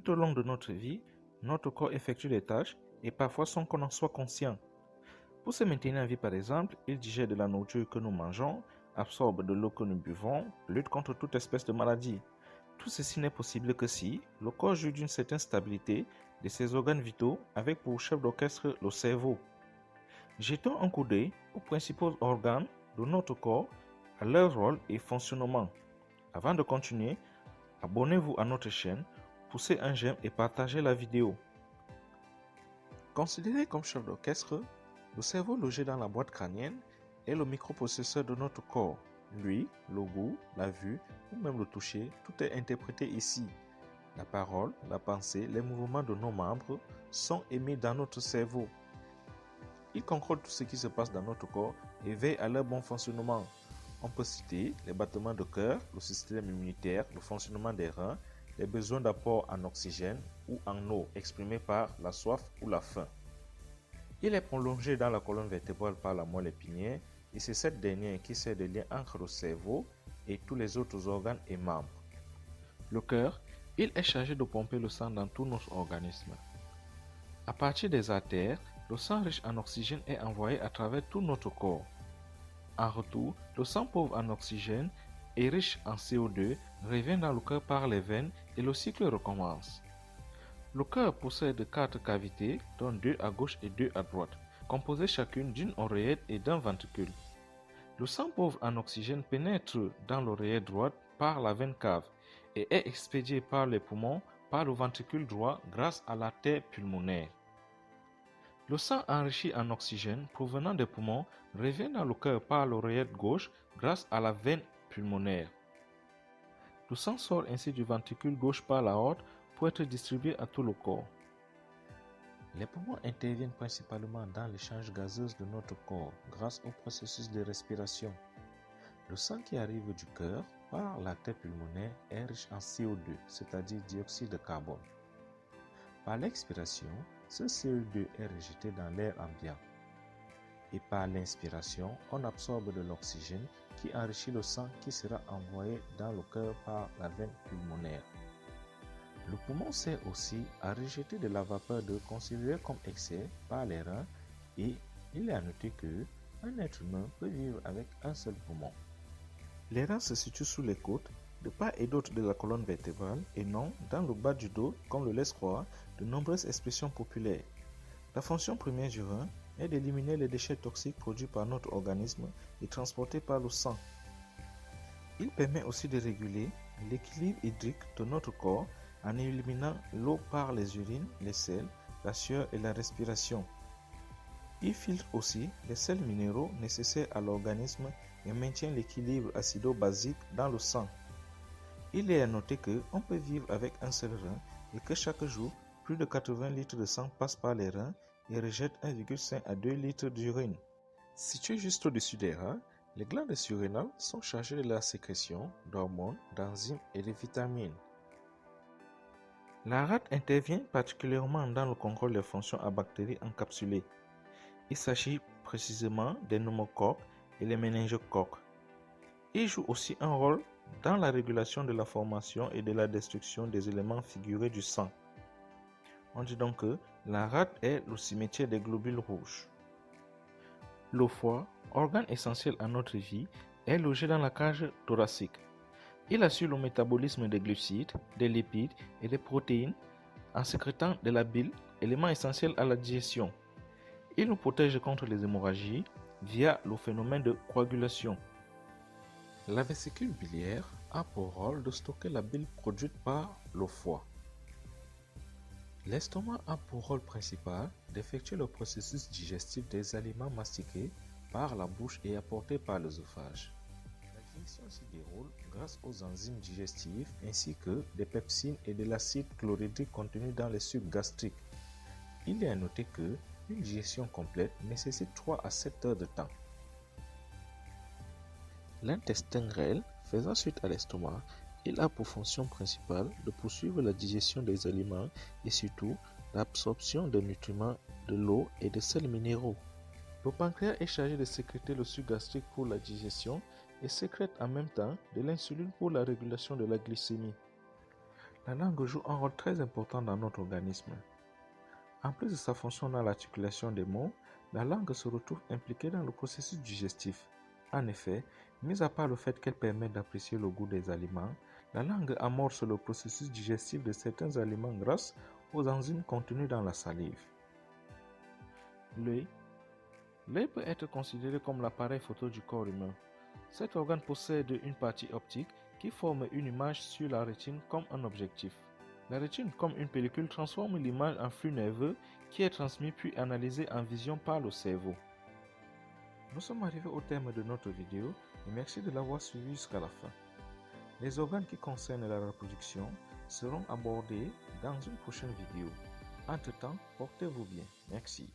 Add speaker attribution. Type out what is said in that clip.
Speaker 1: Tout au long de notre vie, notre corps effectue des tâches et parfois sans qu'on en soit conscient. Pour se maintenir en vie par exemple, il digère de la nourriture que nous mangeons, absorbe de l'eau que nous buvons, lutte contre toute espèce de maladie. Tout ceci n'est possible que si le corps jouit d'une certaine stabilité de ses organes vitaux avec pour chef d'orchestre le cerveau. Jetons un coup d'œil aux principaux organes de notre corps, à leur rôle et fonctionnement. Avant de continuer, abonnez-vous à notre chaîne, poussez un j'aime et partagez la vidéo. Considéré comme chef d'orchestre, le cerveau logé dans la boîte crânienne est le microprocesseur de notre corps. Lui, le goût, la vue ou même le toucher, tout est interprété ici. La parole, la pensée, les mouvements de nos membres sont émis dans notre cerveau. Il contrôle tout ce qui se passe dans notre corps et veille à leur bon fonctionnement. On peut citer les battements de cœur, le système immunitaire, le fonctionnement des reins, les besoins d'apport en oxygène ou en eau exprimés par la soif ou la faim. Il est prolongé dans la colonne vertébrale par la moelle épinière et c'est cette dernière qui sert de lien entre le cerveau et tous les autres organes et membres. Le cœur, il est chargé de pomper le sang dans tout notre organisme. À partir des artères, le sang riche en oxygène est envoyé à travers tout notre corps. En retour, le sang pauvre en oxygène et riche en CO2 revient dans le cœur par les veines et le cycle recommence. Le cœur possède 4 cavités, dont 2 à gauche et 2 à droite, composées chacune d'une oreillette et d'un ventricule. Le sang pauvre en oxygène pénètre dans l'oreillette droite par la veine cave et est expédié par les poumons par le ventricule droit grâce à l'artère pulmonaire. Le sang enrichi en oxygène provenant des poumons revient dans le cœur par l'oreillette gauche grâce à la veine pulmonaire. Le sang sort ainsi du ventricule gauche par l'aorte pour être distribué à tout le corps. Les poumons interviennent principalement dans l'échange gazeux de notre corps grâce au processus de respiration. Le sang qui arrive du cœur par l'artère pulmonaire est riche en CO2, c'est-à-dire dioxyde de carbone. Par l'expiration, ce CO2 est rejeté dans l'air ambiant. Et par l'inspiration, on absorbe de l'oxygène qui enrichit le sang qui sera envoyé dans le cœur par la veine pulmonaire. Le poumon sert aussi à rejeter de la vapeur d'eau considérée comme excès par les reins et il est à noter qu'un être humain peut vivre avec un seul poumon. Les reins se situent sous les côtes, de part et d'autre de la colonne vertébrale et non dans le bas du dos comme le laissent croire de nombreuses expressions populaires. La fonction première du rein est d'éliminer les déchets toxiques produits par notre organisme et transportés par le sang. Il permet aussi de réguler l'équilibre hydrique de notre corps en éliminant l'eau par les urines, les selles, la sueur et la respiration. Il filtre aussi les sels minéraux nécessaires à l'organisme et maintient l'équilibre acido-basique dans le sang. Il est à noter qu'on peut vivre avec un seul rein et que chaque jour, plus de 80 litres de sang passent par les reins et rejettent 1,5 à 2 litres d'urine. Situés juste au-dessus des reins, les glandes surrénales sont chargées de la sécrétion d'hormones, d'enzymes et de vitamines. La rate intervient particulièrement dans le contrôle des fonctions à bactéries encapsulées. Il s'agit précisément des pneumocoques et les méningocoques. Il joue aussi un rôle dans la régulation de la formation et de la destruction des éléments figurés du sang. On dit donc que la rate est le cimetière des globules rouges. Le foie, organe essentiel à notre vie, est logé dans la cage thoracique. Il assure le métabolisme des glucides, des lipides et des protéines en sécrétant de la bile, élément essentiel à la digestion. Il nous protège contre les hémorragies via le phénomène de coagulation. La vésicule biliaire a pour rôle de stocker la bile produite par le foie. L'estomac a pour rôle principal d'effectuer le processus digestif des aliments mastiqués par la bouche et apportés par l'œsophage. La digestion s'y déroule grâce aux enzymes digestives ainsi que des pepsines et de l'acide chlorhydrique contenu dans les sucs gastriques. Il est à noter que une digestion complète nécessite 3 à 7 heures de temps. L'intestin grêle, faisant suite à l'estomac, il a pour fonction principale de poursuivre la digestion des aliments et surtout l'absorption des nutriments, de l'eau et des sels minéraux. Le pancréas est chargé de sécréter le suc gastrique pour la digestion et sécrète en même temps de l'insuline pour la régulation de la glycémie. La langue joue un rôle très important dans notre organisme. En plus de sa fonction dans l'articulation des mots, la langue se retrouve impliquée dans le processus digestif. En effet, mis à part le fait qu'elle permet d'apprécier le goût des aliments, la langue amorce le processus digestif de certains aliments grâce aux enzymes contenues dans la salive. L'œil. L'œil peut être considéré comme l'appareil photo du corps humain. Cet organe possède une partie optique qui forme une image sur la rétine comme un objectif. La rétine, comme une pellicule, transforme l'image en flux nerveux qui est transmis puis analysé en vision par le cerveau. Nous sommes arrivés au terme de notre vidéo et merci de l'avoir suivi jusqu'à la fin. Les organes qui concernent la reproduction seront abordés dans une prochaine vidéo. Entre-temps, portez-vous bien. Merci.